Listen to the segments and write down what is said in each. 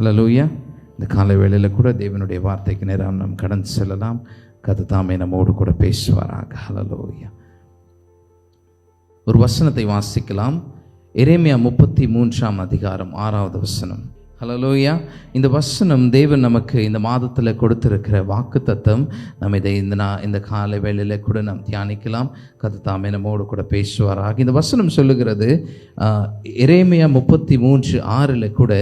ஹல்லேலூயா. இந்த காலை வேளையில் கூட தேவனுடைய வார்த்தைக்கு நேரம் நாம் கடந்து செல்லலாம். கர்த்தர் தாமே நம்மோடு கூட பேசுவாராக. ஹல்லேலூயா. ஒரு வசனத்தை வாசிக்கலாம். எரேமியா 33 அதிகாரம் 6வது வசனம். ஹல்லேலூயா. இந்த வசனம் தேவன் நமக்கு இந்த மாதத்தில் கொடுத்திருக்கிற வாக்குத்தத்தம். நம்ம இதை இந்த காலை வேளையில் கூட நாம் தியானிக்கலாம். கர்த்தர் தாமே நம்மோடு கூட பேசுவாராக. இந்த வசனம் சொல்லுகிறது, எரேமியா 33:6 கூட,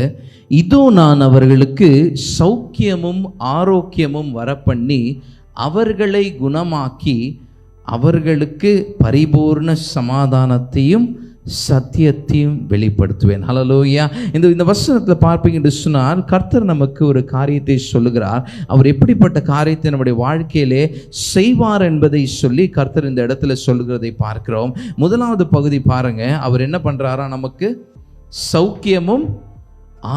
இதோ நான் அவர்களுக்கு சௌக்கியமும் ஆரோக்கியமும் வரப்பண்ணி அவர்களை குணமாக்கி அவர்களுக்கு பரிபூர்ண சமாதானத்தையும் சத்தியத்தையும் வெளிப்படுத்துவேன். ஹல்லேலூயா. இந்த வசனத்தில் பார்ப்பீங்க என்று சொன்னால், கர்த்தர் நமக்கு ஒரு காரியத்தை சொல்லுகிறார். அவர் எப்படிப்பட்ட காரியத்தை நம்முடைய வாழ்க்கையிலே செய்வார் என்பதை சொல்லி கர்த்தர் இந்த இடத்துல சொல்லுகிறதை பார்க்கிறோம். முதலாவது பகுதி பாருங்க, அவர் என்ன பண்றாரா, நமக்கு சௌக்கியமும்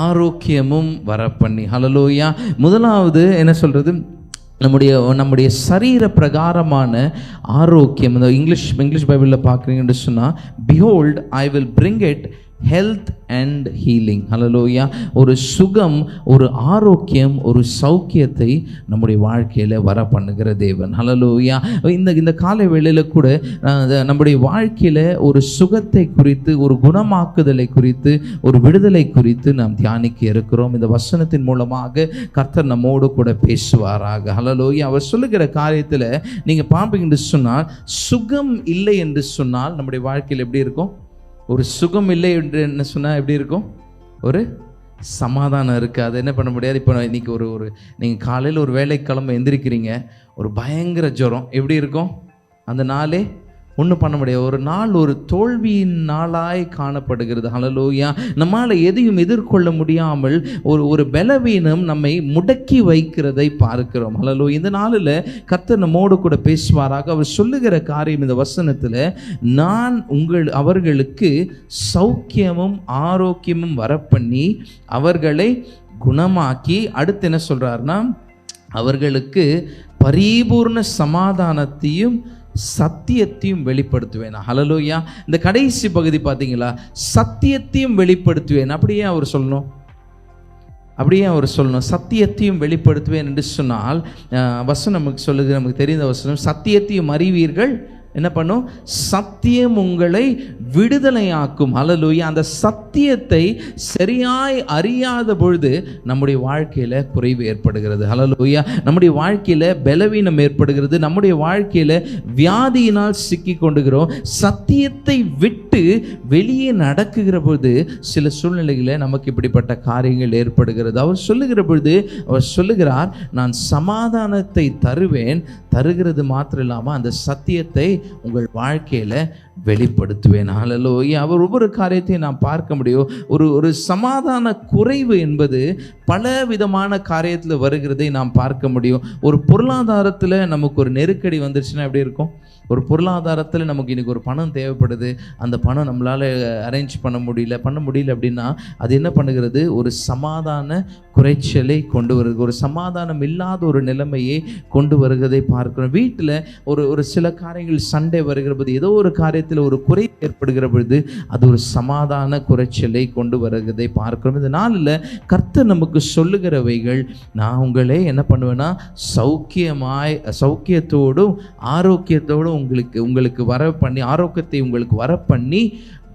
ஆரோக்கியமும் வரப்பண்ணி. ஹல்லேலூயா. முதலாவது என்ன சொல்றது, நம்முடைய சரீர பிரகாரமான ஆரோக்கியம். இந்த இங்கிலீஷ் பைபிளில் பார்க்குறீங்கன்னு சொன்னால், behold I will bring it health and healing. ஹல்லேலூயா. ஒரு சுகம், ஒரு ஆரோக்கியம், ஒரு சௌக்கியத்தை நம்முடைய வாழ்க்கையில் வர பண்ணுகிற தேவன். ஹல்லேலூயா. இந்த காலை வேளையில் கூட நம்முடைய வாழ்க்கையில் ஒரு சுகத்தை குறித்து, ஒரு குணமாக்குதலை குறித்து, ஒரு விடுதலை குறித்து நாம் தியானிக்க இருக்கிறோம். இந்த வசனத்தின் மூலமாக கர்த்தர் நம்மோடு கூட பேசுவாராக. ஹல்லேலூயா. அவர் சொல்லுகிற காரியத்தில் நீங்கள் பார்ப்பீங்கன்னு சொன்னால், சுகம் இல்லை என்று சொன்னால் நம்முடைய வாழ்க்கையில் எப்படி இருக்கும்? ஒரு சுகம் இல்லை என்று என்ன சொன்னால் எப்படி இருக்கும்? ஒரு சமாதானம் இருக்குது. அது என்ன பண்ண முடியாது. இப்போ இன்றைக்கி நீங்கள் காலையில் ஒரு வேலைக்கிழமை எந்திரிக்கிறீங்க, ஒரு பயங்கர ஜுரம், எப்படி இருக்கும்? அந்த நாளே ஒன்றும் பண்ண முடியாது. ஒரு நாள் ஒரு தோல்வியின் நாளாய் காணப்படுகிறது. ஹல்லேலூயா. நம்மால் எதையும் எதிர்கொள்ள முடியாமல் ஒரு பலவீனம் நம்மை முடக்கி வைக்கிறதை பார்க்கிறோம். ஹல்லேலூயா. இந்த நாளில் கர்த்தர் நம்மோடு கூட பேசுவாராக. அவர் சொல்லுகிற காரியம் இந்த வசனத்தில், நான் அவர்களுக்கு சௌக்கியமும் ஆரோக்கியமும் வரப்பண்ணி அவர்களை குணமாக்கி, அடுத்து என்ன சொல்றாருன்னா, அவர்களுக்கு பரிபூர்ண சமாதானத்தையும் சத்தியத்தையும் வெளிப்படுத்துவேன். ஹல்லேலூயா. இந்த கடைசி பகுதி பார்த்தீங்களா, சத்தியத்தையும் வெளிப்படுத்துவேன். அப்படியே அவர் சொல்லணும், சத்தியத்தையும் வெளிப்படுத்துவேன் என்று சொன்னால், வசனம் நமக்கு சொல்லுது, நமக்கு தெரிந்த வசனம், சத்தியத்தையும் அறிவீர்கள், என்ன பண்ணும்? சத்தியம் உங்களை விடுதலையாக்கும். ஹல்லேலூயா. அந்த சத்தியத்தை சரியாய் அறியாத பொழுது நம்முடைய வாழ்க்கையில் குறைவு ஏற்படுகிறது. ஹல்லேலூயா. நம்முடைய வாழ்க்கையில் பலவீனம் ஏற்படுகிறது. நம்முடைய வாழ்க்கையில் வியாதியினால் சிக்கி கொண்டுகிறோம். சத்தியத்தை விட்டு வெளியே நடக்குகிற பொழுது சில சூழ்நிலைகளில் நமக்கு இப்படிப்பட்ட காரியங்கள் ஏற்படுகிறது. அவர் சொல்லுகிற பொழுது அவர் சொல்லுகிறார், நான் சமாதானத்தை தருவேன், தருகிறது மாத்திரம் இல்லாமல் அந்த சத்தியத்தை உங்கள் வாழ்க்கையில் வெளிப்படுத்துவேன். ஹல்லேலூயா. அவர் ஒவ்வொரு காரியத்தையும் நாம் பார்க்க முடியும். ஒரு சமாதான குறைவு என்பது பல விதமான காரியத்தில் வருகிறதை நாம் பார்க்க முடியும். ஒரு பொருளாதாரத்தில் நமக்கு ஒரு நெருக்கடி வந்துருச்சுன்னா எப்படி இருக்கும்? ஒரு பொருளாதாரத்தில் நமக்கு இன்றைக்கி ஒரு பணம் தேவைப்படுது, அந்த பணம் நம்மளால் அரேஞ்ச் பண்ண முடியல அப்படின்னா அது என்ன பண்ணுகிறது? ஒரு சமாதான குறைச்சலை கொண்டு வருது, ஒரு சமாதானம் இல்லாத ஒரு நிலைமையை கொண்டு வருகிறதை பார்க்கிறோம். வீட்டில் ஒரு சில காரியங்கள் சண்டை வருகிற போது, ஏதோ ஒரு காரியத்தில் ஒரு குறை ஏற்படுகிற பொழுது அது ஒரு சமாதான குறைச்சலை கொண்டு வருகிறதை பார்க்கிறோம். இந்த நாளில் கர்த்தர் நமக்கு சொல்லுகிறவைகள், நான் உங்களே என்ன பண்ணுவேன்னா சௌக்கியத்தோடும் ஆரோக்கியத்தோடும் உங்களுக்கு வர பண்ணி, ஆரோக்கியத்தை உங்களுக்கு வர பண்ணி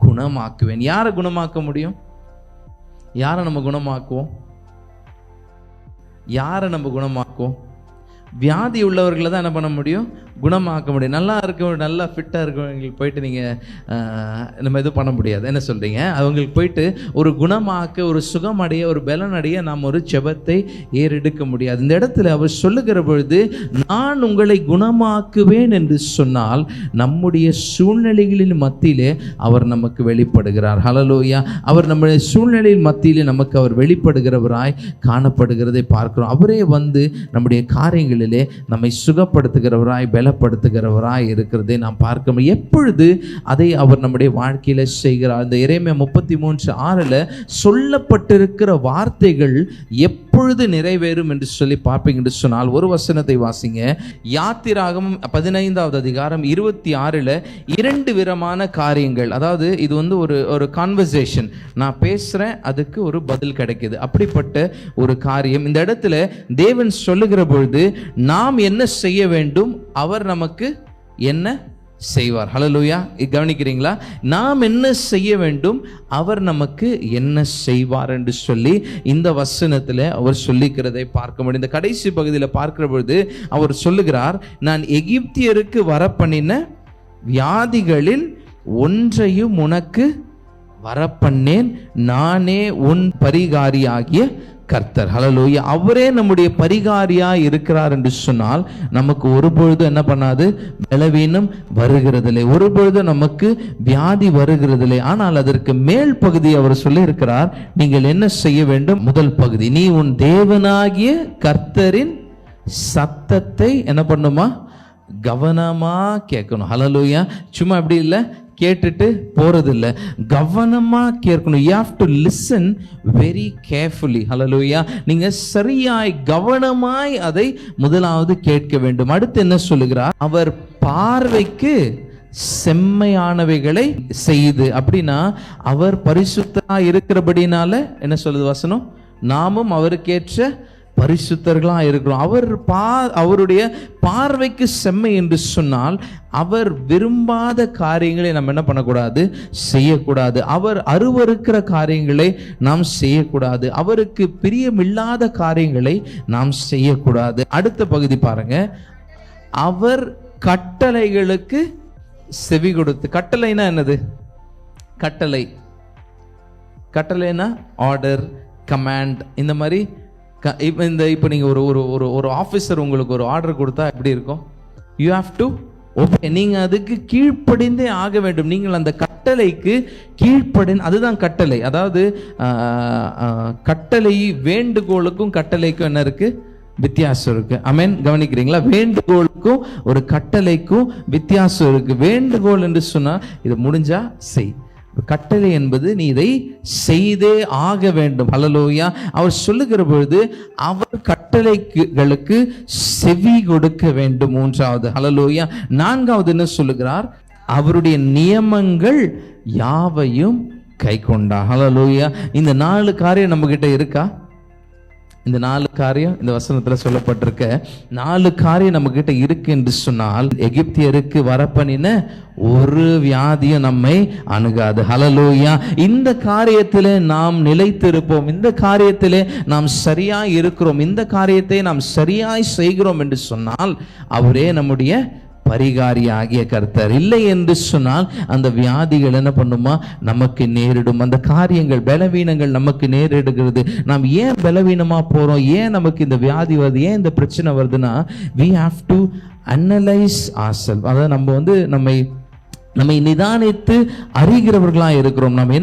குணமாக்குவேன். யாரை குணமாக்க முடியும்? யாரை நம்ம குணமாக்குவோம்? வியாதி உள்ளவர்களை தான் என்ன பண்ண முடியும்? குணமாக்க முடியும். நல்லா ஃபிட்டாக இருக்கவங்களுக்கு போயிட்டு நீங்கள் நம்ம எதுவும் பண்ண முடியாது. என்ன சொல்கிறீங்க? அவங்களுக்கு போயிட்டு ஒரு குணமாக்க, ஒரு சுகமடைய, ஒரு பலனடைய நாம் ஒரு செபத்தை ஏறெடுக்க முடியாது. இந்த இடத்துல அவர் சொல்லுகிற பொழுது, நான் உங்களை குணமாக்குவேன் என்று சொன்னால் நம்முடைய சூழ்நிலைகளின் மத்தியிலே அவர் நமக்கு வெளிப்படுகிறார். ஹல்லேலூயா. அவர் நம்முடைய சூழ்நிலையின் மத்தியிலே நமக்கு அவர் வெளிப்படுகிறவராய் காணப்படுகிறதை பார்க்கிறோம். அவரே வந்து நம்முடைய காரியங்களை வியாதிகளிலே நம்மை சுகப்படுத்துகிறவராய் பலப்படுத்துகிறவராய் இருக்கிறதை நாம் பார்க்க முடியும். எப்பொழுது அதை அவர் நம்முடைய வாழ்க்கையில செய்கிறார். இந்த எரேமியா 33:6 சொல்லப்பட்டிருக்கிற வார்த்தைகள் எப்பொழுது நிறைவேறும் என்று சொல்லி பார்ப்பீங்க என்று சொன்னால், ஒரு வசனத்தை வாசிங்க. யாத்திராகமம் 15வது அதிகாரம் 26 2 விதமான காரியங்கள். அதாவது இது வந்து ஒரு கான்வர்சேஷன், நான் பேசுறேன், அதுக்கு ஒரு பதில் கிடைக்குது. அப்படிப்பட்ட ஒரு காரியம் இந்த இடத்துல தேவன் சொல்லுகிற பொழுது நாம் என்ன செய்ய வேண்டும், அவர் நமக்கு என்ன செய்வார். ஹல்லேலூயா. கவனிக்கிறீங்களா? நாம் என்ன செய்ய வேண்டும், அவர் நமக்கு என்ன செய்வார் என்று சொல்லி இந்த வசனத்தில் அவர் சொல்லிக்கிறதை பார்க்க முடியும். இந்த கடைசி பகுதியில் பார்க்கிற பொழுது அவர் சொல்லுகிறார், நான் எகிப்தியருக்கு வரப்பண்ணின வியாதிகளில் ஒன்றையும் உனக்கு வரப்பண்ணேன், நானே உன் பரிகாரியாகிய கர்த்தர். ஹல்லேலூயா. அவரே நம்முடைய பரிகாரியா இருக்கிறார் என்று சொன்னால் நமக்கு ஒருபொழுது என்ன பண்ணாது, பலவீனம் வருகிறதில்லை, ஒருபொழுது நமக்கு வியாதி வருகிறதில்லை. ஆனால் அதற்கு மேல் பகுதி அவர் சொல்லி இருக்கிறார், நீங்கள் என்ன செய்ய வேண்டும். முதல் பகுதி, நீ உன் தேவனாகிய கர்த்தரின் சத்தத்தை என்ன பண்ணுமா, கவனமா கேட்கணும். ஹல்லேலூயா. சும்மா அப்படி இல்லை, கேட்டுட்டு போறது இல்லை, கவனமா கேட்கணும். you have to listen very carefully. ஹல்லேலூயா. நீங்க சரியாய் கவனமாய் அதை முதலாவது கேட்க வேண்டும். அடுத்து என்ன சொல்லுகிறார், அவர் பார்வைக்கு செம்மையானவைகளை செய்து. அப்படின்னா அவர் பரிசுத்தரா இருக்கிறபடினால என்ன சொல்லுது வசனம், நாமும் அவருக்கேற்ற பரிசுத்தர்களா இருக்கிறோம். அவருடைய பார்வைக்கு செம்மை என்று சொன்னால் அவர் விரும்பாத காரியங்களை நம்ம என்ன பண்ணக்கூடாது, செய்யக்கூடாது. அவர் அருவருக்கிற காரியங்களை நாம் செய்யக்கூடாது. அவருக்கு பிரியமில்லாத காரியங்களை நாம் செய்யக்கூடாது. அடுத்த பகுதி பாருங்க, அவர் கட்டளைகளுக்கு செவி கொடுத்து. கட்டளைனா என்னது? கட்டளைனா ஆர்டர், கமாண்ட். இந்த மாதிரி இப்போ நீங்கள் ஒரு ஆஃபீஸர் உங்களுக்கு ஒரு ஆர்டர் கொடுத்தா எப்படி இருக்கும்? யூ ஹாவ் டு ஓகே, நீங்கள் அதுக்கு கீழ்ப்படிந்தே ஆக வேண்டும். நீங்கள் அந்த கட்டளைக்கு அதுதான் கட்டளை. அதாவது கட்டளை வேண்டுகோளுக்கும் கட்டளைக்கும் என்ன இருக்கு, வித்தியாசம் இருக்கு. ஆமென். கவனிக்கிறீங்களா? வேண்டுகோளுக்கும் ஒரு கட்டளைக்கும் வித்தியாசம் இருக்கு. வேண்டுகோள் என்று சொன்னா இது முடிஞ்சா செய், கட்டளை என்பது நீ இதை செய்தே ஆக வேண்டும். ஹல்லேலூயா. அவர் சொல்லுகிற பொழுது அவர் கட்டளைகளுக்கு செவி கொடுக்க வேண்டும். மூன்றாவது. ஹல்லேலூயா. நான்காவது என்ன சொல்லுகிறார், அவருடைய நியமங்கள் யாவையும் கை கொண்டார். ஹல்லேலூயா. இந்த 4 காரியம் நம்ம கிட்ட இருக்கா? இந்த 4 காரியம் இந்த வசனத்தில் சொல்லப்பட்டிருக்க 4 காரியம் நம்ம கிட்ட இருக்கு என்று சொன்னால், எகிப்தியருக்கு வரப்பண்ணின ஒரு வியாதியும் நம்மை அணுகாது. ஹல்லேலூயா. இந்த காரியத்திலே நாம் நிலைத்திருப்போம், இந்த காரியத்திலே நாம் சரியாய் இருக்கிறோம், இந்த காரியத்தை நாம் சரியாய் செய்கிறோம் என்று சொன்னால் அவரே நம்முடைய பரிகாரியாகிய கர்த்தர். இல்லை என்று சொன்னால் அந்த வியாதிகள் என்ன பண்ணுமா, நமக்கு நேரிடும். அந்த காரியங்கள், பலவீனங்கள் நமக்கு நேரிடுகிறது. நாம் ஏன் பலவீனமா போறோம், ஏன் நமக்கு இந்த வியாதி வருது, ஏன் இந்த பிரச்சனை வருதுன்னா, we have to analyze ourselves. அதாவது நம்மை நிதானித்து அறிகிறவர்களாக இருக்கிறோம். நாம்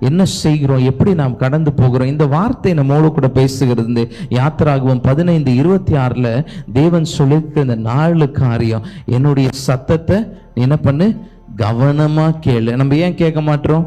என்ன செய்கிறோம், எப்படி நாம் கடந்து போகிறோம். இந்த வார்த்தை நம்மோடு கூட பேசுகிறது. இந்த யாத்திராகமம் 15:26 தேவன் சொல்லியிருக்க இந்த 4 காரியம், என்னுடைய சத்தத்தை என்ன பண்ணு, கவனமா கேளு. நம்ம ஏன் கேட்க மாட்டோம்?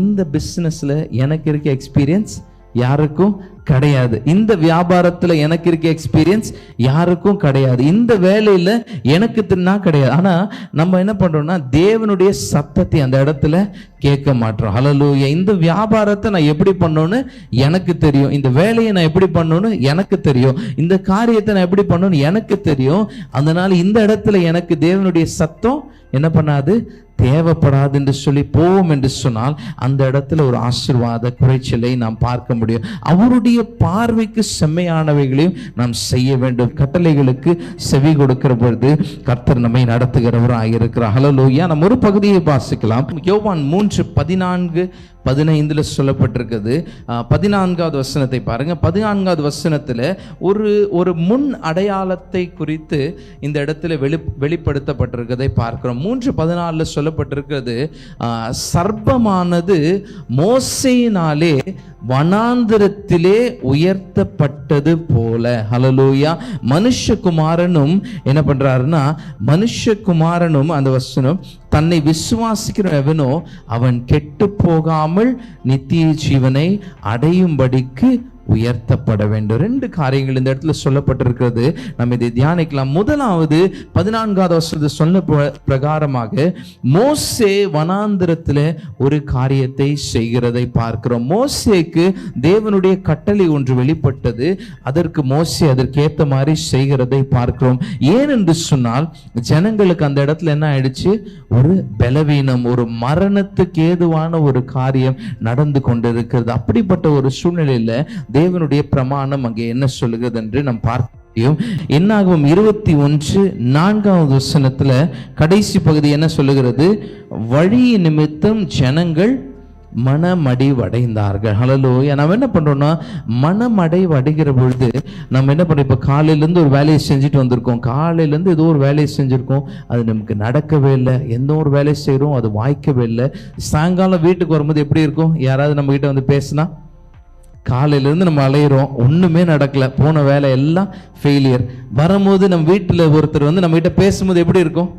இந்த பிஸ்னஸ்ல எனக்கு இருக்க எக்ஸ்பீரியன்ஸ் யாருக்கும் கிடையாது, இந்த வியாபாரத்துல எனக்கு இருக்க எக்ஸ்பீரியன்ஸ் யாருக்கும் கிடையாது, இந்த வேலையில எனக்கு தின்னா கிடையாது. ஆனா நம்ம என்ன பண்றோம்னா தேவனுடைய சத்தத்தை அந்த இடத்துல கேட்க மாட்டோம். ஹல்லேலூயா. இந்த வியாபாரத்தை நான் எப்படி பண்ணணும்னு எனக்கு தெரியும், இந்த வேலையை நான் எப்படி பண்ணணும்னு எனக்கு தெரியும், இந்த காரியத்தை நான் எப்படி பண்ணணும்னு எனக்கு தெரியும். அதனால இந்த இடத்துல எனக்கு தேவனுடைய சத்தம் என்ன பண்ணாது, தேவைப்படாது என்று சொல்லி போவோம் என்று சொன்னால் அந்த இடத்துல ஒரு ஆசீர்வாத குறைச்சலை நாம் பார்க்க முடியும். அவருடைய பார்வைக்கு செம்மையானவைகளையும் நாம் செய்ய வேண்டும். கட்டளைகளுக்கு செவி கொடுக்கிற பொழுது கர்த்தர் நம்மை நடத்துகிறவராக இருக்கிறார். ஹல்லேலூயா. நம்ம ஒரு பகுதியை வாசிக்கலாம். யோவான் 3:14 15 சொல்லப்பட்டிருக்குது. 14வது வசனத்தை பாருங்க. 14வது வசனத்துல ஒரு முன் அடையாளத்தை குறித்து இந்த இடத்துல வெளிப்படுத்தப்பட்டிருக்கிறதை பார்க்கிறோம். 3:14 சொல்லப்பட்டிருக்கிறது, சர்ப்பமானது மோசேயினாலே வனாந்திரத்திலே உயர்த்தப்பட்டது போல. ஹல்லேலூயா. மனுஷகுமாரனும் என்ன பண்றாருன்னா, மனுஷகுமாரனும் அந்த வசனம், தன்னை விசுவாசிக்கிற எவனோ அவன் கெட்டு போகாமல் நித்திய ஜீவனை அடையும்படிக்கு உயர்த்தப்பட வேண்டும். 2 காரியங்கள் இந்த இடத்துல சொல்லப்பட்டிருக்கிறது. நம்ம இதை தியானிக்கலாம். முதலாவது 14வது வசனத்தை சொன்ன பிரகாரமாக மோசே வனாந்திரத்தில் ஒரு காரியத்தை செய்கிறதை பார்க்கிறோம். மோசேக்கு தேவனுடைய கட்டளை ஒன்று வெளிப்பட்டது. அதற்கு மோசே அதற்கேற்ற மாதிரி செய்கிறதை பார்க்கிறோம். ஏன் என்று சொன்னால், ஜனங்களுக்கு அந்த இடத்துல என்ன ஆயிடுச்சு, ஒரு பலவீனம், ஒரு மரணத்துக்கு ஏதுவான ஒரு காரியம் நடந்து கொண்டிருக்கிறது. அப்படிப்பட்ட ஒரு சூழ்நிலையில தேவனுடைய பிரமாணம் அங்கே என்ன சொல்லுகிறது என்று நாம் பார்க்கிறோம். என்னாகும் 21:4 வசனத்துல கடைசி பகுதி என்ன சொல்லுகிறது, வழி நிமித்தம் ஜனங்கள் மனமடிவடைந்தார்கள். ஹல்லேலூயா. நம்ம என்ன பண்றோம்னா, மனமடைவடைகிற பொழுது நம்ம என்ன பண்றோம், இப்போ காலையிலேருந்து ஒரு வேலையை செஞ்சுட்டு வந்திருக்கோம், காலையிலேருந்து ஏதோ ஒரு வேலையை செஞ்சுருக்கோம், அது நமக்கு நடக்கவே இல்லை. எந்த ஒரு வேலையை செய்கிறோம் அது வாய்க்கவே இல்லை. சாயங்காலம் வீட்டுக்கு வரும்போது எப்படி இருக்கும், யாராவது நம்ம கிட்ட வந்து பேசினா, காலையிலேருந்து நம்ம அலையிறோம், ஒன்றுமே நடக்கலை, போன வேலை எல்லாம் ஃபெயிலியர். வரும்போது நம்ம வீட்டில் ஒருத்தர் வந்து நம்ம கிட்ட பேசும்போது எப்படி இருக்கும்,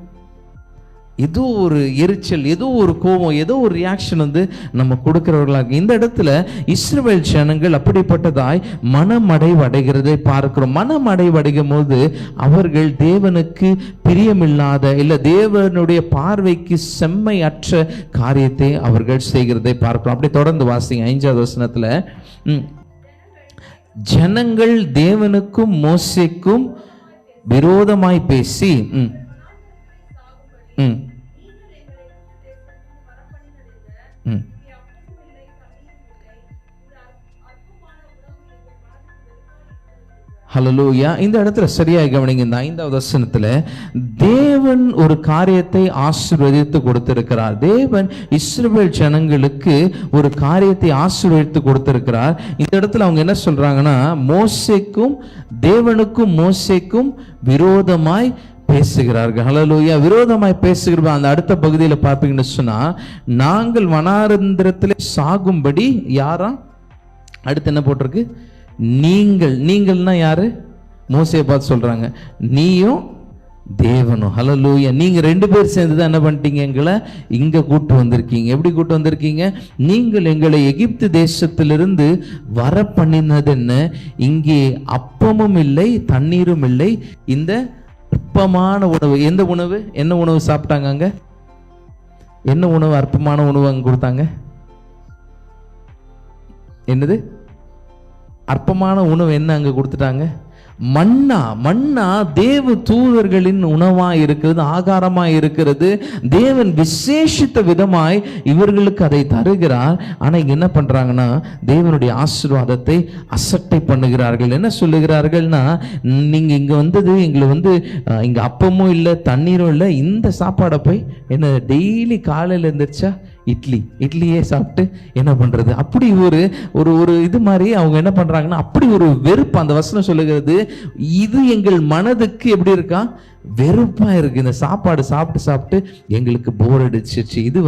ஏதோ ஒரு எரிச்சல், ஏதோ ஒரு கோபம், ஏதோ ஒரு ரியாக்ஷன் வந்து நம்ம கொடுக்கிறவர்களாக. இந்த இடத்துல இஸ்ரவேல் ஜனங்கள் அப்படிப்பட்டதாய் மனமடைவடைகிறதை பார்க்கிறோம். மனமடைவடையும் போது அவர்கள் தேவனுக்கு பிரியமில்லாத, இல்லை தேவனுடைய பார்வைக்கு செம்மையற்ற காரியத்தை அவர்கள் செய்கிறதை பார்க்கிறோம். அப்படி தொடர்ந்து வாசிங்க 5வது வசனத்துல, ஜனங்கள் தேவனுக்கும் மோசேக்கும் விரோதமாய் பேசி ஹல்லேலூயா. இந்த இடத்துல சரியாக கவனிங்க. இந்த 5வது வசனத்துல தேவன் ஒரு காரியத்தை ஆசீர்வதித்து கொடுத்திருக்கிறார். தேவன் இஸ்ரவேல் ஜனங்களுக்கு ஒரு காரியத்தை ஆசீர்வதித்து கொடுத்திருக்கிறார். இந்த இடத்துல அவங்க என்ன சொல்றாங்கன்னா, தேவனுக்கும் மோசேக்கும் விரோதமாய் பேசுகிறார்கள். ஹல்லேலூயா. விரோதமாய் பேசுகிற அந்த அடுத்த பகுதியில் பார்ப்பீங்கன்னு சொன்னா, நாங்கள் வனாந்திரத்திலே சாகும்படி யாரா, அடுத்து என்ன போட்டிருக்கு, நீங்கள்னா யாரு, மோசேயை பார்த்து சொல்றாங்க, நீயும் தேவனும். ஹல்லேலூயா. நீங்க 2 பேர் சேர்ந்து தான் என்ன பண்ணிட்டீங்க, எங்களை இங்க கூட்டு வந்திருக்கீங்க. எப்படி கூட்டு வந்திருக்கீங்க, நீங்கள் எங்களை எகிப்து தேசத்திலிருந்து வர பண்ணினது என்ன, இங்கே அப்பமும் இல்லை தண்ணீரும் இல்லை, இந்த அற்பமான உணவு. எந்த உணவு, என்ன உணவு சாப்பிட்டாங்க அங்க, என்ன உணவு, அற்பமான உணவு அங்க கொடுத்தாங்க, என்னது அற்பமான உணவு என்ன அங்க கொடுத்துட்டாங்க, மன்னா தேவ தூதர்களின் உணவா இருக்கிறது, ஆகாரமா இருக்கிறது. தேவன் விசேஷித்த விதமாய் இவர்களுக்கு அதை தருகிறார். ஆனா இங்க என்ன பண்றாங்கன்னா, தேவனுடைய ஆசீர்வாதத்தை அசட்டை பண்ணுகிறார்கள். என்ன சொல்லுகிறார்கள்னா, நீங்க இங்க வந்தது, எங்களை வந்து இங்க அப்பமும் இல்லை தண்ணீரும் இல்லை, இந்த சாப்பாடை போய் என்ன டெய்லி காலையில இருந்துச்சா இட்லியே சாப்பிட்டு என்ன பண்றது, அப்படி ஒரு இது மாதிரி அவங்க என்ன பண்றாங்கன்னா, அப்படி ஒரு வெறுப்பு. அந்த வசனம் சொல்லுகிறது, இது எங்கள் மனதுக்கு எப்படி இருக்கா, வெறுப்பா இருக்கு. இந்த சாப்பாடு சாப்பிட்டு எங்களுக்கு போர் அடிச்சிச்சு. இது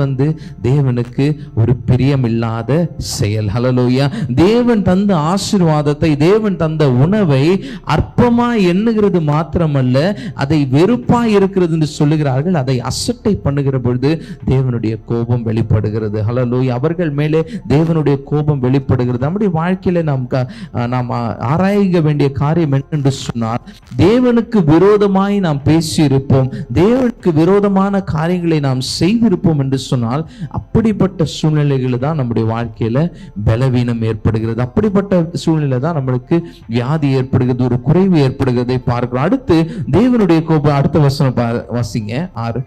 தேவனுக்கு ஒரு பிரியமில்லாத செயல். ஹல்லேலூயா. தேவன் தந்த ஆசீர்வாதத்தை, தேவன் தந்த உணவை அற்பமா எண்ணுகிறது மாத்திரமல்ல, அதை வெறுப்பா இருக்கிறது என்று சொல்லுகிறார்கள். அதை அசட்டை பண்ணுகிற பொழுது தேவனுடைய கோபம் வெளிப்படுகிறது. ஹல்லேலூயா. அவர்கள் மேலே தேவனுடைய கோபம் வெளிப்படுகிறது. நம்முடைய வாழ்க்கையில நாம் ஆராய வேண்டிய காரியம் என்னென்று சொன்னால், தேவனுக்கு விரோதமாய் நாம் பேசியிருப்போம், தேவனுக்கு விரோதமான காரியங்களை நாம் செய்திருப்போம் என்று சொன்னால், அப்படிப்பட்ட சூழ்நிலைகள் தான் நம்முடைய வாழ்க்கையில பலவீனம் ஏற்படுகிறது. அப்படிப்பட்ட சூழ்நிலை தான் நம்மளுக்கு வியாதி ஏற்படுகிறது, ஒரு குறைவு ஏற்படுகிறதை பார்க்கிறோம். அடுத்து தேவனுடைய கோபம். அடுத்த வசனம் வாசிங்க 6.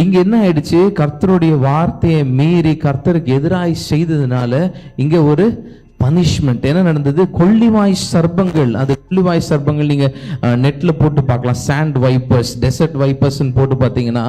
இங்க என்ன ஆயிடுச்சு, கர்த்தருடைய வார்த்தையை மீறி கர்த்தருக்கு எதிராய் செய்ததுனால இங்க ஒரு பனிஷ்மெண்ட். என்ன நடந்தது? கொள்ளிவாய் சர்ப்பங்கள். அது கொள்ளிவாய் சர்ப்பங்கள் நீங்க நெட்ல போட்டு பார்க்கலாம். சாண்ட் வைப்பர்ஸ், டெசர்ட் வைப்பர்ஸ் போட்டு பார்த்தீங்கன்னா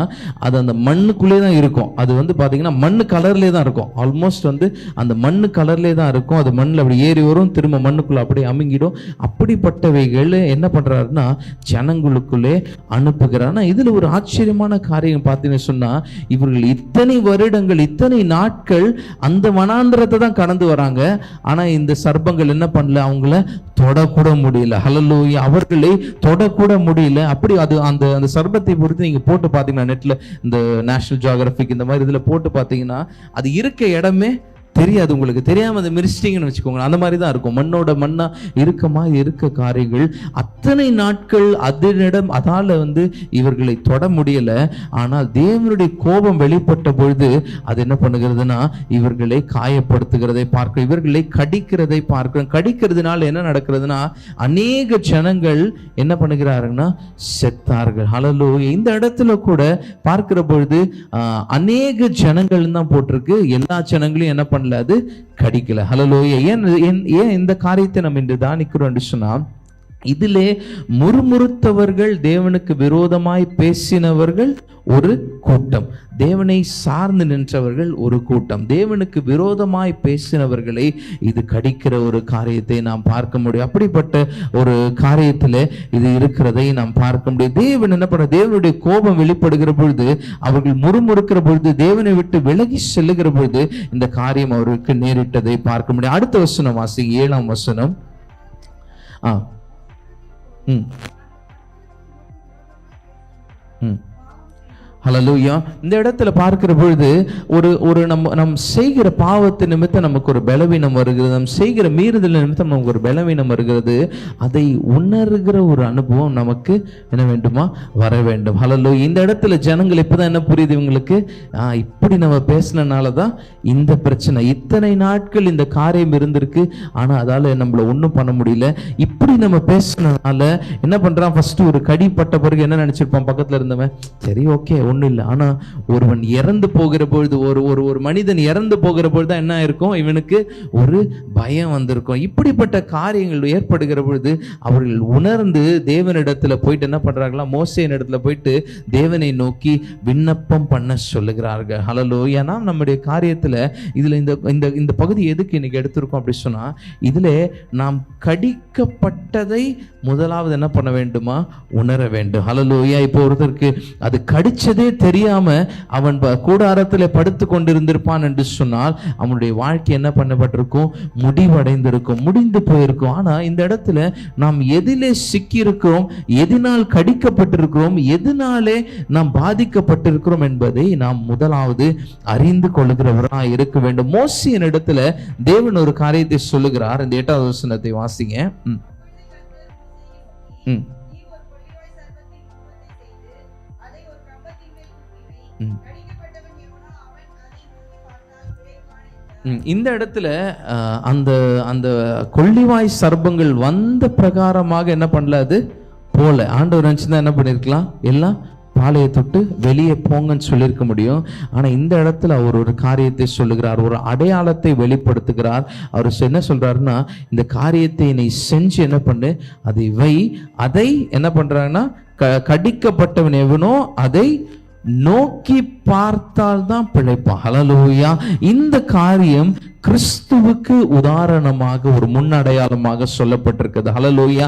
அது அந்த மண்ணுக்குள்ளே தான் இருக்கும். அது வந்து பார்த்தீங்கன்னா மண்ணு கலர்லேயே தான் இருக்கும். ஆல்மோஸ்ட் வந்து அந்த மண்ணு கலர்லேயே தான் இருக்கும். அது மண்ணில் அப்படி ஏறி வரும், திரும்ப மண்ணுக்குள்ள அப்படியே அமுங்கிடும். அப்படிப்பட்டவைகள் என்ன பண்றாருன்னா ஜனங்களுக்குள்ளே அனுப்புகிறார். ஆனால் இதுல ஒரு ஆச்சரியமான காரியம் பார்த்தீங்கன்னு சொன்னா, இவர்கள் இத்தனை வருடங்கள், இத்தனை நாட்கள் அந்த வனாந்திரத்தை தான் கடந்து வராங்க. ஆனா இந்த சர்ப்பங்கள் என்ன பண்ணல? அவங்கள தொடக்கூட முடியல. ஹல்லேலூயா. அவர்களை தொடக்கூட முடியல. அப்படி அது அந்த அந்த சர்ப்பத்தை பொறுத்து நீங்க போட்டு பாத்தீங்கன்னா நெட்ல, இந்த நேஷனல் ஜியோகிராபிக் இந்த மாதிரி இதுல போட்டு பாத்தீங்கன்னா அது இருக்க இடமே தெரியாது. உங்களுக்கு தெரியாம அதை மிரிச்சிட்டிங்கன்னு வச்சுக்கோங்க. அந்த மாதிரி தான் இருக்கும். மண்ணோட மண்ணா இருக்க காரியங்கள் அத்தனை நாட்கள் அதனிடம் அதால வந்து இவர்களை தொட முடியல. ஆனால் தேவனுடைய கோபம் வெளிப்பட்ட பொழுது அது என்ன பண்ணுகிறதுனா இவர்களை காயப்படுத்துகிறதை பார்க்கிறோம், இவர்களை கடிக்கிறதை பார்க்கிறோம். கடிக்கிறதுனால என்ன நடக்கிறதுனா அநேக ஜனங்கள் என்ன பண்ணுகிறாருன்னா செத்தார்கள். ஹல்லேலூயா. இந்த இடத்துல கூட பார்க்கிற பொழுது அநேக ஜனங்கள் தான் போட்டிருக்கு. எல்லா ஜனங்களையும் என்ன அது கடிக்கல. ஹல்லேலூயா. ஏன் இந்த காரியத்தை நம்ம இன்று தானிக்கிறோம் என்று சொன்னா, இதிலே முறுமுறுத்தவர்கள், தேவனுக்கு விரோதமாய் பேசினவர்கள் ஒரு கூட்டம், தேவனை சார்ந்து நின்றவர்கள் ஒரு கூட்டம். தேவனுக்கு விரோதமாய் பேசினவர்களை இது கடிக்கிற ஒரு காரியத்தை நாம் பார்க்க முடியும். அப்படிப்பட்ட ஒரு காரியத்தில் இது இருக்கிறதை நாம் பார்க்க முடியும். தேவன் என்ன பண்ண? தேவனுடைய கோபம் வெளிப்படுகிற பொழுது, அவர்கள் முறுமுறுக்கிற பொழுது, தேவனை விட்டு விலகி செல்லுகிற பொழுது இந்த காரியம் அவருக்கு நேரிட்டதை பார்க்க முடியும். அடுத்த வசனம் வாசி, 7ஆம் வசனம். ஹல்லேலூயா. இந்த இடத்துல பார்க்கிற பொழுது ஒரு நம் செய்கிற பாவத்து நிமித்தம் நமக்கு ஒரு பலவீனம் வருகிறது, நம் செய்கிற மீறுதல் நிமித்தம் நமக்கு ஒரு பலவீனம் வருகிறது. அதை உணர்கிற ஒரு அனுபவம் நமக்கு என்ன வேண்டுமா? வர வேண்டும். ஹல்லேலூயா. இந்த இடத்துல ஜனங்கள் இப்பதான் என்ன புரியுது இவங்களுக்கு? இப்படி நம்ம பேசினால தான் இந்த பிரச்சனை, இத்தனை நாட்கள் இந்த காரியம் இருந்திருக்கு, ஆனா அதால நம்மள ஒன்றும் பண்ண முடியல. இப்படி நம்ம பேசினால என்ன பண்றான்? ஃபர்ஸ்ட் ஒரு கடிப்பட்ட பிறகு என்ன நினைச்சிருப்பான் பக்கத்துல இருந்தவன்? சரி, ஓகே, ஒன்றும் இல்லை. ஆனா ஒருவன் இறந்து போகிற பொழுது, ஒரு மனிதன் இறந்து போகிற பொழுது தான் என்ன இருக்கும்? இவனுக்கு ஒரு பயம் வந்திருக்கும். இப்படிப்பட்ட காரியங்கள் ஏற்படுகிற பொழுது அவர்கள் உணர்ந்து தேவனிடத்துல போயிட்டு என்ன பண்றாங்களா? மோசேயின் இடத்துல போயிட்டு தேவனை நோக்கி விண்ணப்பம் பண்ண சொல்லுகிறார்கள். ஹல்லேலூயா. நாம் நம்முடைய காரியத்துல இதுல இந்த பகுதி எதுக்கு இன்னைக்கு எடுத்திருக்கோம் அப்படி சொன்னா, இதுல நாம் கடிக்கப்பட்டதை முதலாவது என்ன பண்ண வேண்டுமா? உணர வேண்டும். ஹல்லேலூயா. இப்போ ஒருத்தருக்கு அது கடிச்சதே தெரியாம அவன் கூடாரத்தில் படுத்து கொண்டிருந்திருப்பான் என்று சொன்னால் அவனுடைய வாழ்க்கை என்ன பண்ணப்பட்டிருக்கும்? முடிவடைந்திருக்கும், முடிந்து போயிருக்கும். ஆனா இந்த இடத்துல நாம் எதிலே சிக்கி இருக்கிறோம், எதனால் கடிக்கப்பட்டிருக்கிறோம், எதனாலே நாம் பாதிக்கப்பட்டிருக்கிறோம் என்பதை நாம் முதலாவது அறிந்து கொள்கிறவராக இருக்க வேண்டும். மோசேயின் இடத்துல தேவன் ஒரு காரியத்தை சொல்லுகிறார். இந்த 8வது வசனத்தை வாசிங்க. இந்த இடத்துல அந்த அந்த கொள்ளிவாய் சர்ப்பங்கள் வந்த பிரகாரமாக என்ன பண்ணல? அது போல. ஆண்டவர் நினைச்சுதான் என்ன பண்ணிருக்கலாம்? எல்லாம் பாலையை தொட்டு வெளியே போங்கன்னு சொல்லியிருக்க முடியும். ஆனா இந்த இடத்துல அவர் ஒரு காரியத்தை சொல்லுகிறார், ஒரு அடையாளத்தை வெளிப்படுத்துகிறார். அவர் என்ன சொல்றாருன்னா, இந்த காரியத்தை நீ செஞ்சு என்ன பண்ணு, அதை வை. அதை என்ன பண்றாங்கன்னா, கடிக்கப்பட்டவன் எவனோ அதை நோக்கி பார்த்தால் தான் பிழைப்பான். ஹல்லேலூயா. இந்த காரியம் கிறிஸ்துவுக்கு உதாரணமாக ஒரு முன்னடையாளமாக சொல்லப்பட்டிருக்கிறது. ஹல்லேலூயா.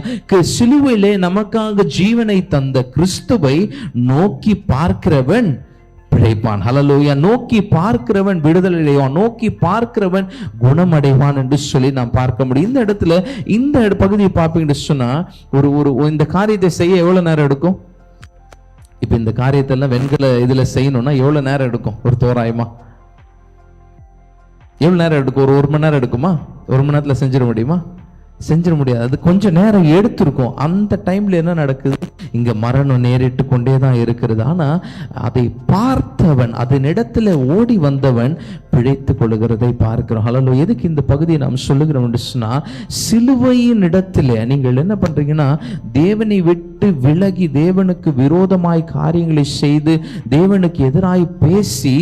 சிலுவையிலே நமக்காக ஜீவனை தந்த கிறிஸ்துவை நோக்கி பார்க்கிறவன் பிழைப்பான். ஹல்லேலூயா. நோக்கி பார்க்கிறவன் விடுதலை அடைவான், நோக்கி பார்க்கிறவன் குணமடைவான் என்று சொல்லி நாம் பார்க்க முடியும். இந்த இடத்துல இந்த பகுதியை பார்ப்பீங்கன்னு சொன்னா, இந்த காரியத்தை செய்ய எவ்வளவு நேரம் எடுக்கும்? இப்ப இந்த காரியத்தெல்லாம் வெண்கல இதுல செய்யணும்னா எவ்வளவு நேரம் எடுக்கும்? ஒரு தோராயமா எவ்வளவு நேரம் எடுக்கும்? ஒரு மணி நேரம் எடுக்குமா? 1 மணி நேரத்துல செஞ்சிட முடியுமா? செஞ்சிட முடியாது. அது கொஞ்சம் நேரம் எடுத்திருக்கும். அந்த டைம்ல என்ன நடக்குது? இங்க மரணம் நேரிட்டு கொண்டே தான் இருக்கிறது. ஆனா அதை பார்த்தவன், அதனிடத்துல ஓடி வந்தவன் பிழைத்து கொள்ளுகிறதை பார்க்கிறோம். ஹல்லேலூயா. எதுக்கு இந்த பகுதியை நாம் சொல்லுகிறோம் சொன்னா, சிலுவையின் இடத்துல நீங்கள் என்ன பண்றீங்கன்னா, தேவனை விட்டு விட்டு விலகி தேவனுக்கு விரோதமாய் காரியங்களை செய்து தேவனுக்கு எதிராய் பேசி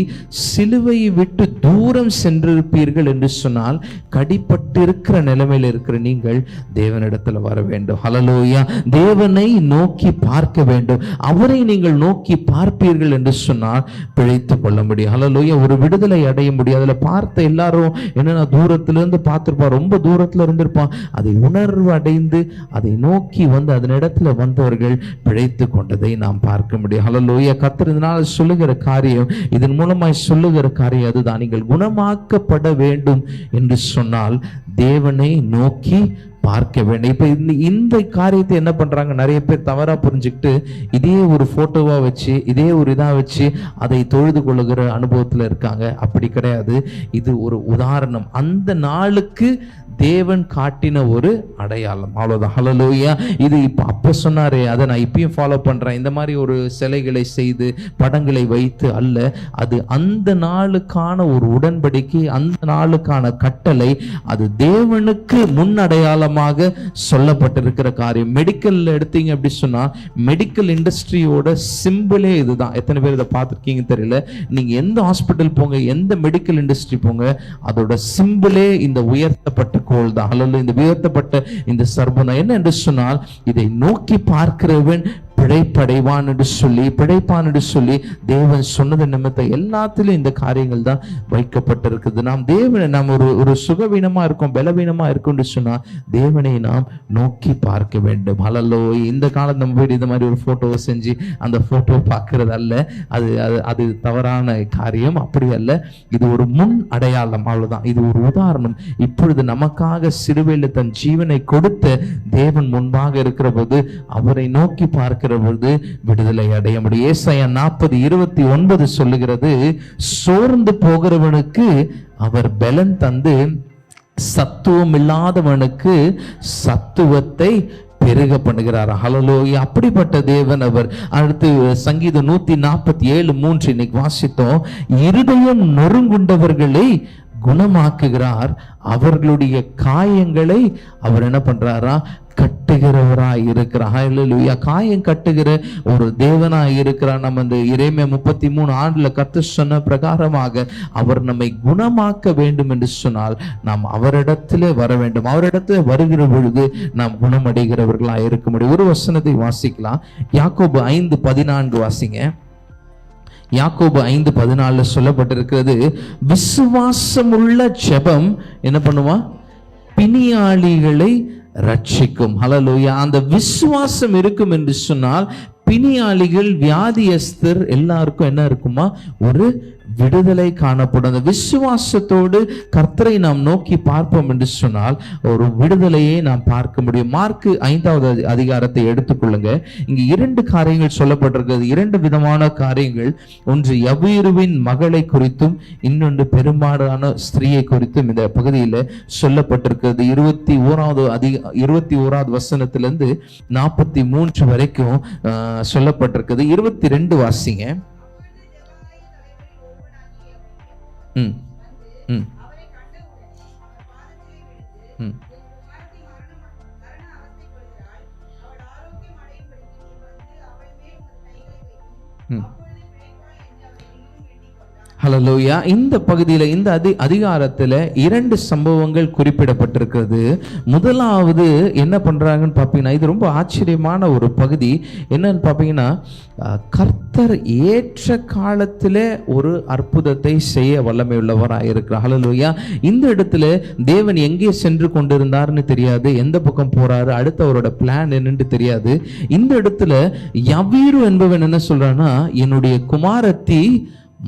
சிலுவையை விட்டு தூரம் சென்றிருப்பீர்கள் என்று சொன்னால், கடிப்பட்டு இருக்கிற நிலைமையில் இருக்கிற நீங்கள் தேவனிடத்துல வர வேண்டும். ஹல்லேலூயா. தேவனை நோக்கி பார்க்க வேண்டும். அவரை நீங்கள் நோக்கி பார்ப்பீர்கள் என்று சொன்னால் பிழைத்து கொள்ள முடியும். ஹல்லேலூயா. ஒரு விடுதலை அடைய முடியும். அதுல பார்த்த எல்லாரும் என்னன்னா தூரத்திலிருந்து பார்த்திருப்பான், ரொம்ப தூரத்துல இருந்திருப்பான். அதை உணர்வு அடைந்து அதை நோக்கி வந்து அதனிடத்துல வந்தவர்கள் பிழைத்து கொண்டதை நாம் பார்க்க முடியும். ஹல்லேலூயா. கர்த்தர் இதனால் சொல்லுகிற காரியம், இதன் மூலமாய் சொல்லுகிற காரியம் அதுதான். நீங்கள் குணமாக்கப்பட வேண்டும் என்று சொன்னால் தேவனை நோக்கி பார்க்க வேண்டும். இப்ப இந்த காரியத்தை என்ன பண்றாங்க, நிறைய பேர் தவறா புரிஞ்சுக்கிட்டு இதே ஒரு போட்டோவா வச்சு இதே ஒரு இதா வச்சு அதை தொழுது கொள்ளுகிற அனுபவத்துல இருக்காங்க. அப்படி கிடையாது. இது ஒரு உதாரணம், அந்த நாளுக்கு தேவன் காட்டின ஒரு அடையாளம், அவ்வளவுதான். ஹல்லேலூயா. இது இப்ப அப்ப சொன்னாரே, அதை நான் இப்பயும் ஃபாலோ பண்றேன், இந்த மாதிரி ஒரு சிலைகளை செய்து படங்களை வைத்து அல்ல. அது அந்த நாளுக்கான ஒரு உடன்படிக்கை, அந்த நாளுக்கான கட்டளை. அது தேவனுக்கு முன் அடையாளமாக சொல்லப்பட்டிருக்கிற காரியம். மெடிக்கல்ல எடுத்தீங்க அப்படி சொன்னா, மெடிக்கல் இண்டஸ்ட்ரியோட சிம்பிளே இதுதான். எத்தனை பேர் இதை பார்த்துருக்கீங்க தெரியல. நீங்க எந்த ஹாஸ்பிட்டல் போங்க, எந்த மெடிக்கல் இண்டஸ்ட்ரி போங்க, அதோட சிம்பிளே இந்த உயர்த்தப்பட்ட கோல் தான். இந்த உயர்த்தப்பட்ட இந்த சர்பம் தான். என்ன என்று சொன்னால், இதை நோக்கி பார்க்கிறவன் பிழைப்படைவான் என்று சொல்லி, பிழைப்பான் என்று சொல்லி தேவன் சொன்னது நிமித்தம் எல்லாத்திலும் இந்த காரியங்கள் தான் வைக்கப்பட்டிருக்குது. நாம் தேவனை, நாம் ஒரு சுகவீனமா இருக்கோம், பலவீனமா இருக்கும் சொன்னா தேவனை நாம் நோக்கி பார்க்க வேண்டும். ஹல்லேலூயா. இந்த காலத்து நம்ம போயிட்டு இந்த மாதிரி ஒரு போட்டோவை செஞ்சு அந்த போட்டோ பார்க்கறது அல்ல. அது தவறான காரியம், அப்படி அல்ல. இது ஒரு முன் அடையாளம், அவ்வளவுதான். இது ஒரு உதாரணம். இப்பொழுது நமக்காக சிலுவையில் தன் ஜீவனை கொடுத்த தேவன் முன்பாக இருக்கிற போது அவரை நோக்கி பார்க்கிற பொழுது விடுதலை அடைய முடியும். ஏசாயா 40:29 சொல்லுகிறது, சோர்ந்து போகிறவனுக்கு அவர் பலன் தந்து சத்துவம் இல்லாதவனுக்கு சத்துவத்தை பெருக பண்ணுகிறார். ஹல்லேலூயா. அப்படிப்பட்ட தேவன் அவர். அடுத்து சங்கீதம் 147:3 இன்னைக்கு வாசித்தோம். இருதயம் நொறுங்குண்டவர்களை குணமாக்குகிறார், அவர்களுடைய காயங்களை அவர் என்ன பண்றாரா, கட்டுகிறவராய் இருக்கிறார். ஹல்லேலூயா. காயம் கட்டுகிற ஒரு தேவனாய் இருக்கிறார். நம்ம இந்த எரேமியா 33:6 கர்த்தர் சொன்ன பிரகாரமாக அவர் நம்மை குணமாக்க வேண்டும் என்று சொன்னால் நாம் அவரிடத்திலே வர வேண்டும். அவரிடத்திலே வருகிற பொழுது நாம் குணமடைகிறவர்களாய் இருக்க முடியும். ஒரு வசனத்தை வாசிக்கலாம். யாக்கோபு 5:14 வாசிங்க. யாக்கோபு 5:14 சொல்லப்பட்டிருக்கிறது, விசுவாசமுள்ள ஜெபம் என்ன பண்ணுவா, பிணியாளிகளை ரட்சிக்கும். ஹல்லேலூயா. அந்த விசுவாசம் இருக்கும் என்று சொன்னால் பிணியாளிகள், வியாதியஸ்தர் எல்லாருக்கும் என்ன இருக்குமா, ஒரு விடுதலை காணப்படும். அந்த விசுவாசத்தோடு கர்த்தரை நாம் நோக்கி பார்ப்போம் என்று சொன்னால் ஒரு விடுதலையை நாம் பார்க்க முடியும். மார்க் 5வது அதிகாரத்தை எடுத்துக்கொள்ளுங்க. இங்க 2 காரியங்கள் சொல்லப்பட்டிருக்கிறது, 2 விதமான காரியங்கள். ஒன்று யவீருவின் மகளை குறித்தும், இன்னொன்று பெரும்பாலான ஸ்திரீயை குறித்தும் இந்த பகுதியில் சொல்லப்பட்டிருக்கிறது. 21வது வசனத்திலிருந்து 43 வரைக்கும் சொல்லப்பட்டிருக்கிறது. 22 வாசிங்க. ஹல்லேலூயா. இந்த பகுதியில், இந்த அதிகாரத்தில் 2 சம்பவங்கள் குறிப்பிடப்பட்டிருக்கிறது. முதலாவது என்ன பண்றாங்கன்னு பார்த்தீங்கன்னா, இது ரொம்ப ஆச்சரியமான ஒரு பகுதி. என்னன்னு பார்த்தீங்கன்னா, கர்த்தர் ஏற்ற காலத்தில் ஒரு அற்புதத்தை செய்ய வல்லமை உள்ளவராக இருக்கிறார். ஹல்லேலூயா. இந்த இடத்துல தேவன் எங்கே சென்று கொண்டிருந்தார்னு தெரியாது, எந்த பக்கம் போறாரு, அடுத்து அவரோட பிளான் என்னன்னு தெரியாது. இந்த இடத்துல யவீரு என்பவன் என்ன சொல்றான்னா, என்னுடைய குமாரத்தி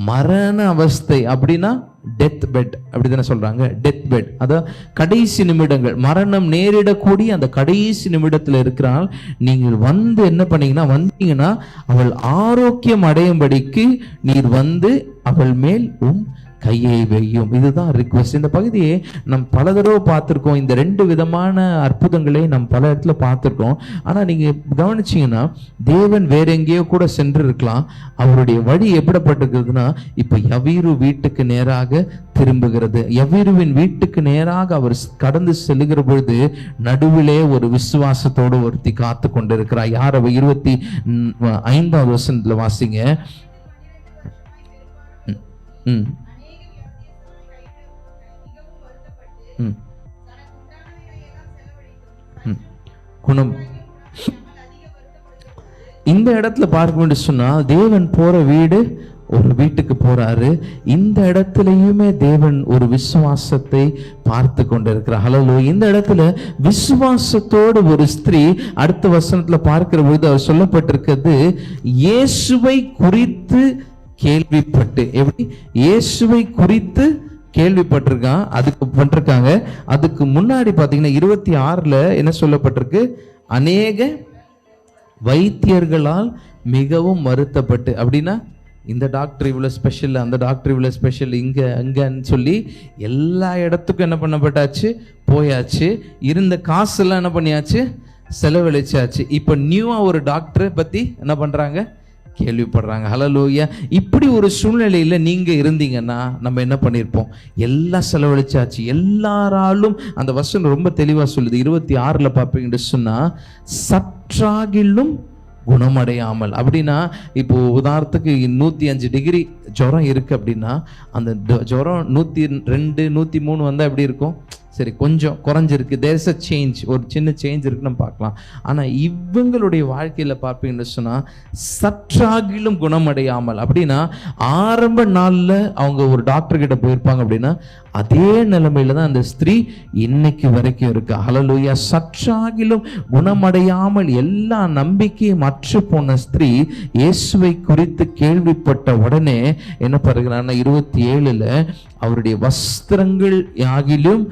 மரண அவஸ்தை, அப்படின்னா டெத் பெட், அப்படிதானே சொல்றாங்க. டெத் பெட், அதான் கடைசி நிமிடங்கள், மரணம் நேரிடக்கூடிய அந்த கடைசி நிமிடத்தில் இருக்கிறாள். நீங்கள் வந்து என்ன பண்ணீங்கன்னா, வந்தீங்கன்னா அவள் ஆரோக்கியம் அடையும்படிக்கு நீர் வந்து அவள் மேல் கையை வையும். இதுதான் ரிக்வெஸ்ட். இந்த பகுதியை நம் பல தடவை பார்த்துருக்கோம். இந்த 2 விதமான அற்புதங்களை நாம் பல இடத்துல பார்த்துருக்கோம். ஆனால் நீங்கள் கவனிச்சிங்கன்னா தேவன் வேற எங்கேயோ கூட சென்று இருக்கலாம். அவருடைய வழி எப்படிப்பட்டிருக்குதுன்னா, இப்போ யவீரு வீட்டுக்கு நேராக திரும்புகிறது. யவீருவின் வீட்டுக்கு நேராக அவர் கடந்து செல்லுகிற பொழுது நடுவிலே ஒரு விசுவாசத்தோடு ஒருத்தி காத்து கொண்டிருக்கிறார். யார் அவ? 25வது வசனத்துல வாசிங்க. குணம். இந்த இடத்துல பார்க்க வேண்டும் சொன்னா, தேவன் போற வீடு ஒரு வீட்டுக்கு போறாரு. இந்த இடத்துலயுமே தேவன் ஒரு விசுவாசத்தை பார்த்து கொண்டிருக்கிறார். ஹல்லேலூயா. இந்த இடத்துல விசுவாசத்தோடு ஒரு ஸ்திரீ அடுத்த வசனத்துல பார்க்கிற பொழுது அவர் சொல்லப்பட்டிருக்கிறது, இயேசுவை குறித்து கேள்விப்பட்டு. எப்படி? இயேசுவை குறித்து கேள்விப்பட்டிருக்கான். அதுக்கு பட்டிருக்காங்க. அதுக்கு முன்னாடி பாத்தீங்கன்னா 26ல என்ன சொல்லப்பட்டிருக்கு? அநேக வைத்தியர்களால் மிகவும் வருத்தப்பட்டு. அப்படின்னா இந்த டாக்டர் இவ்வளோ ஸ்பெஷல், அந்த டாக்டர் இவ்வளோ ஸ்பெஷல், இங்கே அங்கன்னு சொல்லி எல்லா இடத்துக்கும் என்ன பண்ணப்பட்டாச்சு? போயாச்சு. இருந்த காசெல்லாம் என்ன பண்ணியாச்சு? செலவழிச்சாச்சு. இப்போ நியூவாக ஒரு டாக்டரை பற்றி என்ன பண்ணுறாங்க? கேள்விப்படுறாங்க. ஹல்லேலூயா. இப்படி ஒரு சூழ்நிலையில் நீங்கள் இருந்தீங்கன்னா நம்ம என்ன பண்ணியிருப்போம்? எல்லாம் செலவழிச்சாச்சு. எல்லாராலும் அந்த வசனம் ரொம்ப தெளிவாக சொல்லுது. 26ல் பார்ப்பீங்கன்னு சொன்னால், சற்றாகிலும் குணமடையாமல். அப்படின்னா இப்போ உதாரணத்துக்கு 105 டிகிரி ஜுரம் இருக்கு அப்படின்னா, அந்த ஜுரம் 102 103 வந்தால் எப்படி இருக்கும்? சரி, கொஞ்சம் குறைஞ்சிருக்கு, தேர் இஸ் அ சேஞ்ச், ஒரு சின்ன சேஞ்ச் இருக்குன்னு நம்ம பார்க்கலாம். ஆனால் இவங்களுடைய வாழ்க்கையில் பார்ப்பீங்கன்னு சொன்னால், சற்றாகிலும் குணமடையாமல். அப்படின்னா ஆரம்ப நாளில் அவங்க ஒரு டாக்டர் கிட்ட போயிருப்பாங்க அப்படின்னா, அதே நிலைமையில தான் அந்த ஸ்திரீ இன்னைக்கு வரைக்கும் இருக்கு. ஹல்லேலூயா. சற்றாகிலும் குணமடையாமல் எல்லா நம்பிக்கையும் அற்று போன ஸ்திரீ இயேசுவை குறித்து கேள்விப்பட்ட உடனே என்ன பண்ணுகிறான்னா, 27ல் அவருடைய வஸ்திரங்கள் ஆகிலும்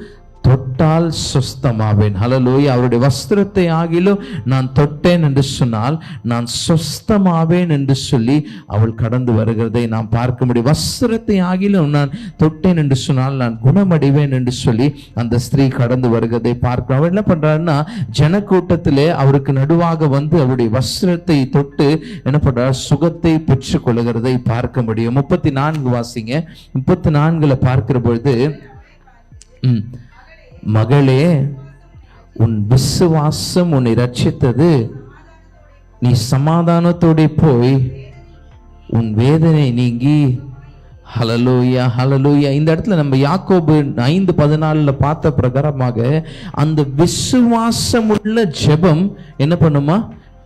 தொட்டால் சொஸ்தமாவேன். ஹல்லேலூயா. அவருடைய வஸ்திரத்தை ஆகிலும் நான் தொட்டேன் என்று சொன்னால் நான் சொஸ்தமாவேன் என்று சொல்லி அவள் கடந்து வருகிறதை நாம் பார்க்க முடியும். வஸ்திரத்தை ஆகிலும் நான் தொட்டேன் என்று சொன்னால் நான் குணமடைவேன் என்று சொல்லி அந்த ஸ்திரீ கடந்து வருகிறதை பார்க்கிறோம். அவள் என்ன பண்றாருன்னா, ஜனக்கூட்டத்திலே அவருக்கு நடுவாக வந்து அவருடைய வஸ்திரத்தை தொட்டு என்ன பண்றார்? சுகத்தை பெற்றுக் கொள்கிறதை பார்க்க முடியும். 34 வாசிங்க. 34ல பார்க்கிற பொழுது, மகளே, உன் விசுவாசம் உன்னை ரட்சித்தது, நீ சமாதானத்தோட போய் உன் வேதனை நீங்கி. ஹல்லேலூயா. ஹல்லேலூயா. இந்த இடத்துல நம்ம யாக்கோபு 5:14 பார்த்த பிரகாரமாக அந்த விசுவாசம் உள்ள ஜெபம் என்ன பண்ணுமா?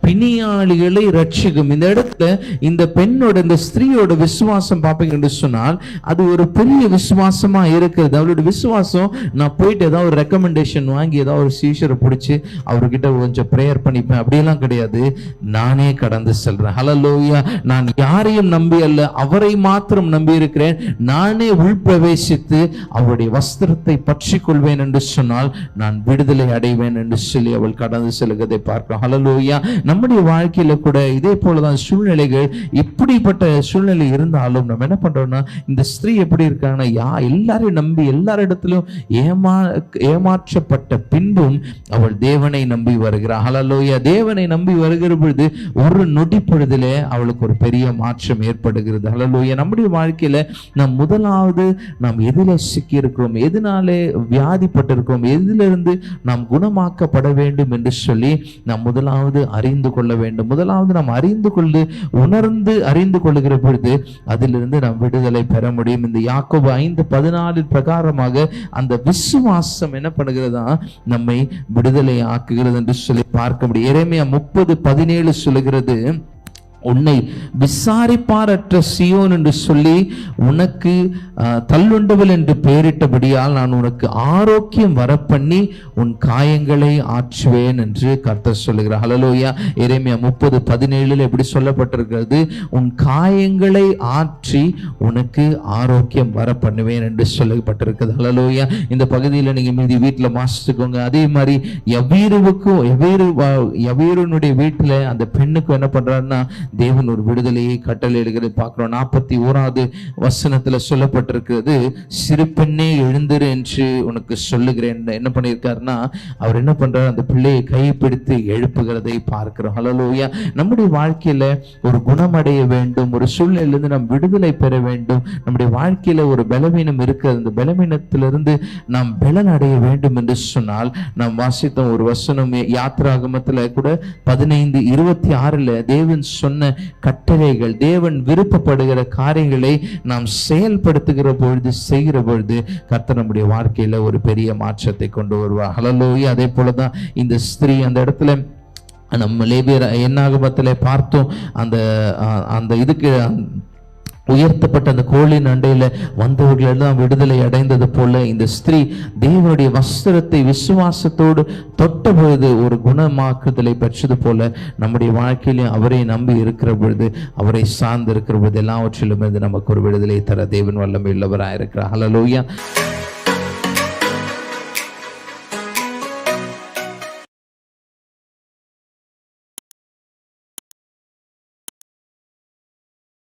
பிணியாளிகளை ரட்சிக்கும். இந்த இடத்துல இந்த பெண்ணோட, இந்த ஸ்திரீயோட விசுவாசம் பார்ப்பீங்கன்னு சொன்னால் அது ஒரு பெரிய விசுவாசமா இருக்கிறது. அவளோட விசுவாசம், நான் போயிட்டு ஏதாவது ஒரு ரெக்கமெண்டேஷன் வாங்கி ஏதாவது ஒரு சீஷரை பிடிச்சி அவர்கிட்ட கொஞ்சம் ப்ரேயர் பண்ணிப்பேன் அப்படியெல்லாம் கிடையாது. நானே கடந்து செல்றேன். ஹல்லேலூயா. நான் யாரையும் நம்பி அல்ல, அவரை மாத்திரம் நம்பி இருக்கிறேன். நானே உள்பிரவேசித்து அவருடைய வஸ்திரத்தை பற்றி கொள்வேன் என்று சொன்னால் நான் விடுதலை அடைவேன் என்று சொல்லி அவள் கடந்து செல்கிறதை பார்க்கிறோம். ஹல்லேலூயா. நம்முடைய வாழ்க்கையில கூட இதே போலதான் சூழ்நிலைகள், இப்படிப்பட்ட சூழ்நிலை இருந்தாலும் நம்ம என்ன பண்றோம்னா, இந்த ஸ்திரீ எப்படி இருக்காங்கன்னா, எல்லாரையும் நம்பி எல்லாரிடத்திலும் ஏமாற்றப்பட்ட பின்பும் அவள் தேவனை நம்பி வருகிறாள். ஹல்லேலூயா. தேவனை நம்பி வருகிற பொழுது ஒரு நொடி பொழுதிலே அவளுக்கு ஒரு பெரிய மாற்றம் ஏற்படுகிறது. ஹல்லேலூயா. நம்முடைய வாழ்க்கையில நாம் முதலாவது நாம் எதில சிக்கி இருக்கிறோம், எதனாலே வியாதிப்பட்டிருக்கிறோம், எதிலிருந்து நாம் குணமாக்கப்பட வேண்டும் என்று சொல்லி நாம் முதலாவது அறிந்து கொள்ள வேண்டும். முதலாவது நாம் அறிந்து கொண்டு உணர்ந்து அறிந்து கொள்ளுகிற பொழுது அதிலிருந்து நாம் விடுதலை பெற முடியும். இந்த யாக்கோபு 5:14 பிரகாரமாக அந்த விசுவாசம் என்ன பண்ணுகிறதா? நம்மை விடுதலை ஆக்குகிறது என்று சொல்லி பார்க்க முடியும். எரேமியா 30:17 சொல்லுகிறது, உன்னை விசாரிப்பாரற்ற சியோன் என்று சொல்லி உனக்கு தள்ளுண்டவள் என்று பெயரிட்டபடியால் நான் உனக்கு ஆரோக்கியம் வரப்பண்ணி உன் காயங்களை ஆற்றுவேன் என்று கர்த்தர் சொல்லுகிறார். ஹல்லேலூயா. எரேமியா 30:17 எப்படி சொல்லப்பட்டிருக்கிறது? உன் காயங்களை ஆற்றி உனக்கு ஆரோக்கியம் வர பண்ணுவேன் என்று சொல்லப்பட்டிருக்கிறது. ஹல்லேலூயா. இந்த பகுதியில் நீங்க மீதி வீட்டில் வாசிச்சுக்கோங்க. அதே மாதிரி யவீருனுடைய வீட்டில் அந்த பெண்ணுக்கும் என்ன பண்றாருன்னா, தேவன் ஒரு விடுதலையை கட்டளையிடுகிறது பார்க்கிறோம். 41வது வசனத்துல சொல்லப்பட்டிருக்கிறது, சிறு பெண்ணே எழுந்திரு என்று உனக்கு சொல்லுகிறேன். என்ன பண்ணியிருக்காருன்னா, அவர் என்ன பண்றாரு, அந்த பிள்ளையை கைப்பிடித்து எழுப்புகிறதை பார்க்கிறோம். ஹல்லேலூயா. நம்முடைய வாழ்க்கையில ஒரு குணமடைய வேண்டும், ஒரு சூழ்நிலையிலிருந்து நாம் விடுதலை பெற வேண்டும். நம்முடைய வாழ்க்கையில ஒரு பலவீனம் இருக்கிறது, அந்த பலவீனத்திலிருந்து நாம் பலன் அடைய வேண்டும் என்று சொன்னால், நாம் வாசித்த ஒரு வசனம் யாத்திராகமத்துல கூட 15:26 தேவன் சொன்ன கட்டளைகள், தேவன் விருப்பப்படுகிற காரியங்களை நாம் செயல்படுத்துகிற பொழுது, செய்கிற பொழுது கர்த்தர் நம்முடைய வாழ்க்கையில ஒரு பெரிய மாற்றத்தை கொண்டு வருவார். ஹல்லேலூயா. அதே போலதான் இந்த ஸ்திரீ அந்த இடத்துல நம்ம லேவியர் என்னாகமத்திலே பார்த்தோம், அந்த இதுக்கு உயர்த்தப்பட்ட அந்த கோளின் அண்டையில வந்தவர்கள் எல்லாம் விடுதலை அடைந்தது போல இந்த ஸ்திரீ தேவனுடைய வஸ்திரத்தை விசுவாசத்தோடு தொட்ட பொழுது ஒரு குணமாக்குதலை பெற்றது போல நம்முடைய வாழ்க்கையிலும் அவரை நம்பி இருக்கிற பொழுது, அவரை சார்ந்து இருக்கிற பொழுது எல்லாவற்றிலும் இருந்து நமக்கு ஒரு விடுதலை தர தேவன் வல்லமை உள்ளவராக இருக்கிறார். ஹல்லேலூயா.